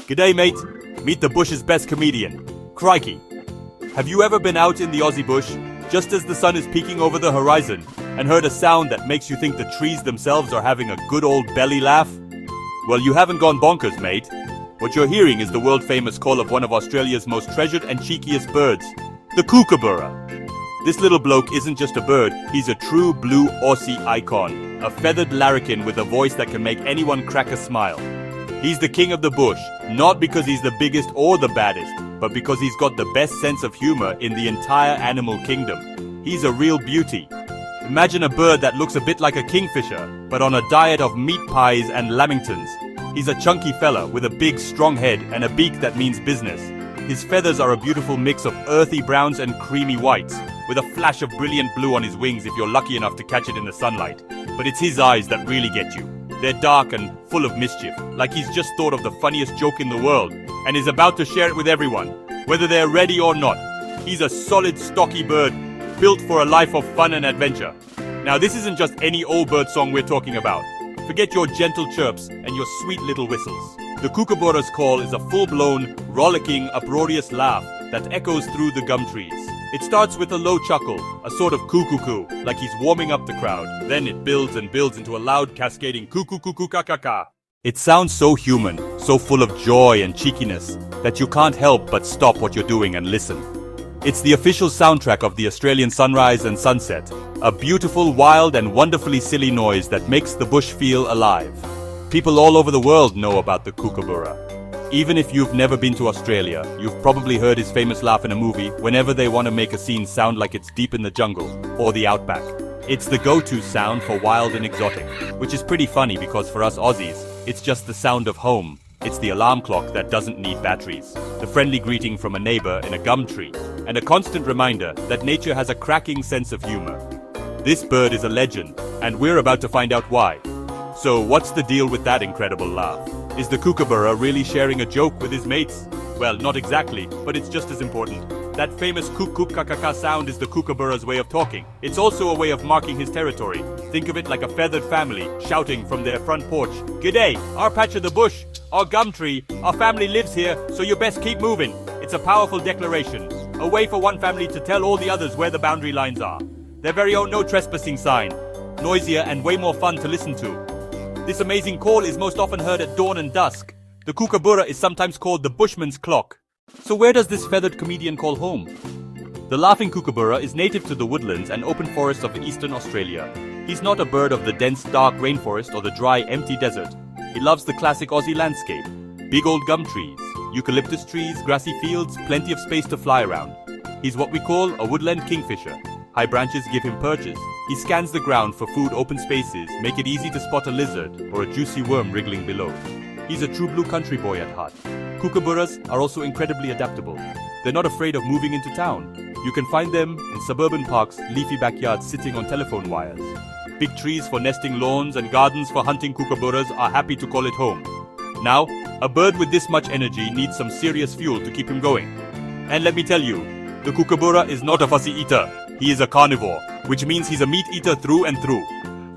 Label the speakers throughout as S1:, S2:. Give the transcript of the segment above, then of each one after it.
S1: G'day, mate. Meet the bush's best comedian. Crikey. Have you ever been out in the Aussie bush, just as the sun is peeking over the horizon, and heard a sound that makes you think the trees themselves are having a good old belly laugh? Well, you haven't gone bonkers, mate. What you're hearing is the world-famous call of one of Australia's most treasured and cheekiest birds, the Kookaburra. This little bloke isn't just a bird, he's a true blue Aussie icon, a feathered larrikin with a voice that can make anyone crack a smile. He's the king of the bush, not because he's the biggest or the baddest, but because he's got the best sense of humor in the entire animal kingdom. He's a real beauty. Imagine a bird that looks a bit like a kingfisher, but on a diet of meat pies and lamingtons. He's a chunky fella with a big, strong head and a beak that means business. His feathers are a beautiful mix of earthy browns and creamy whites, with a flash of brilliant blue on his wings if you're lucky enough to catch it in the sunlight. But it's his eyes that really get you. They're dark and full of mischief, like he's just thought of the funniest joke in the world, and is about to share it with everyone, whether they're ready or not. He's a solid, stocky bird, built for a life of fun and adventure. Now, this isn't just any old bird song we're talking about. Forget your gentle chirps and your sweet little whistles. The Kookaburra's call is a full-blown, rollicking, uproarious laugh that echoes through the gum trees. It starts with a low chuckle, a sort of coo-coo-coo, like he's warming up the crowd. Then it builds and builds into a loud, cascading coo-coo-coo-coo-ka-ka-ka. It sounds so human, so full of joy and cheekiness, that you can't help but stop what you're doing and listen. It's the official soundtrack of the Australian sunrise and sunset, a beautiful, wild, and wonderfully silly noise that makes the bush feel alive. People all over the world know about the Kookaburra. Even if you've never been to Australia, you've probably heard his famous laugh in a movie whenever they want to make a scene sound like it's deep in the jungle or the outback. It's the go-to sound for wild and exotic, which is pretty funny because for us Aussies, it's just the sound of home. It's the alarm clock that doesn't need batteries, the friendly greeting from a neighbor in a gum tree, and a constant reminder that nature has a cracking sense of humor. This bird is a legend, and we're about to find out why. So what's the deal with that incredible laugh? Is the Kookaburra really sharing a joke with his mates? Well, not exactly, but it's just as important. That famous kook-kook-ka-ka-ka sound is the Kookaburra's way of talking. It's also a way of marking his territory. Think of it like a feathered family shouting from their front porch, "G'day, our patch of the bush, our gum tree, our family lives here, so you best keep moving." It's a powerful declaration, a way for one family to tell all the others where the boundary lines are. Their very own no trespassing sign, noisier and way more fun to listen to. This amazing call is most often heard at dawn and dusk. The Kookaburra is sometimes called the bushman's clock. So where does this feathered comedian call home? The laughing Kookaburra is native to the woodlands and open forests of eastern Australia. He's not a bird of the dense, dark rainforest or the dry, empty desert. He loves the classic Aussie landscape. Big old gum trees, eucalyptus trees, grassy fields, plenty of space to fly around. He's what we call a woodland kingfisher. High branches give him perches. He scans the ground for food, open spaces, make it easy to spot a lizard or a juicy worm wriggling below. He's a true blue country boy at heart. Kookaburras are also incredibly adaptable. They're not afraid of moving into town. You can find them in suburban parks, leafy backyards sitting on telephone wires. Big trees for nesting lawns and gardens for hunting kookaburras are happy to call it home. Now, a bird with this much energy needs some serious fuel to keep him going. And let me tell you, the Kookaburra is not a fussy eater. He is a carnivore, which means he's a meat eater through and through.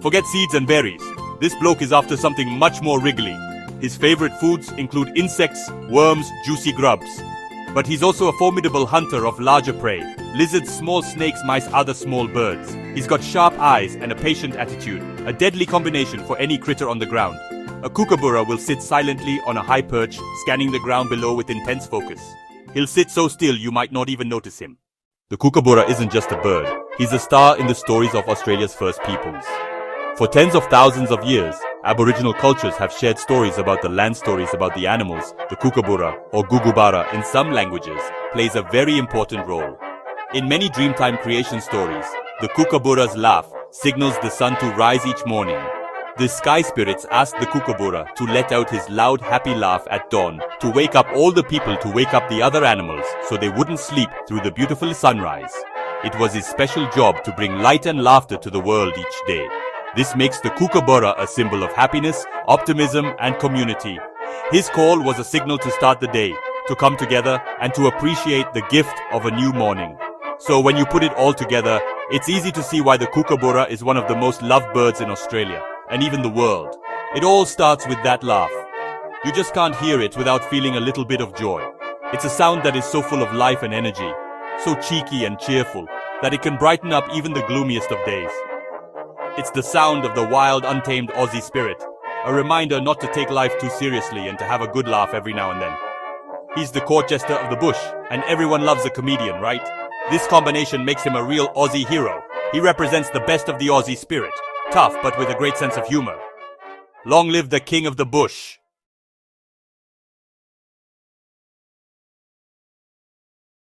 S1: Forget seeds and berries. This bloke is after something much more wriggly. His favorite foods include insects, worms, juicy grubs. But he's also a formidable hunter of larger prey. Lizards, small snakes, mice, other small birds. He's got sharp eyes and a patient attitude, a deadly combination for any critter on the ground. A Kookaburra will sit silently on a high perch, scanning the ground below with intense focus. He'll sit so still you might not even notice him. The Kookaburra isn't just a bird. He's a star in the stories of Australia's first peoples. For tens of thousands of years, Aboriginal cultures have shared stories about the land stories about the animals. The Kookaburra, or Gugubara in some languages, plays a very important role. In many Dreamtime creation stories, the Kookaburra's laugh signals the sun to rise each morning. The sky spirits asked the Kookaburra to let out his loud, happy laugh at dawn to wake up all the people to wake up the other animals so they wouldn't sleep through the beautiful sunrise. It was his special job to bring light and laughter to the world each day. This makes the Kookaburra a symbol of happiness, optimism, and community. His call was a signal to start the day, to come together, and to appreciate the gift of a new morning. So when you put it all together, it's easy to see why the Kookaburra is one of the most loved birds in Australia, and even the world. It all starts with that laugh. You just can't hear it without feeling a little bit of joy. It's a sound that is so full of life and energy, so cheeky and cheerful, that it can brighten up even the gloomiest of days. It's the sound of the wild, untamed Aussie spirit, a reminder not to take life too seriously and to have a good laugh every now and then. He's the court jester of the bush, and everyone loves a comedian, right? This combination makes him a real Aussie hero. He represents the best of the Aussie spirit, tough but with a great sense of humor. Long live the king of the bush!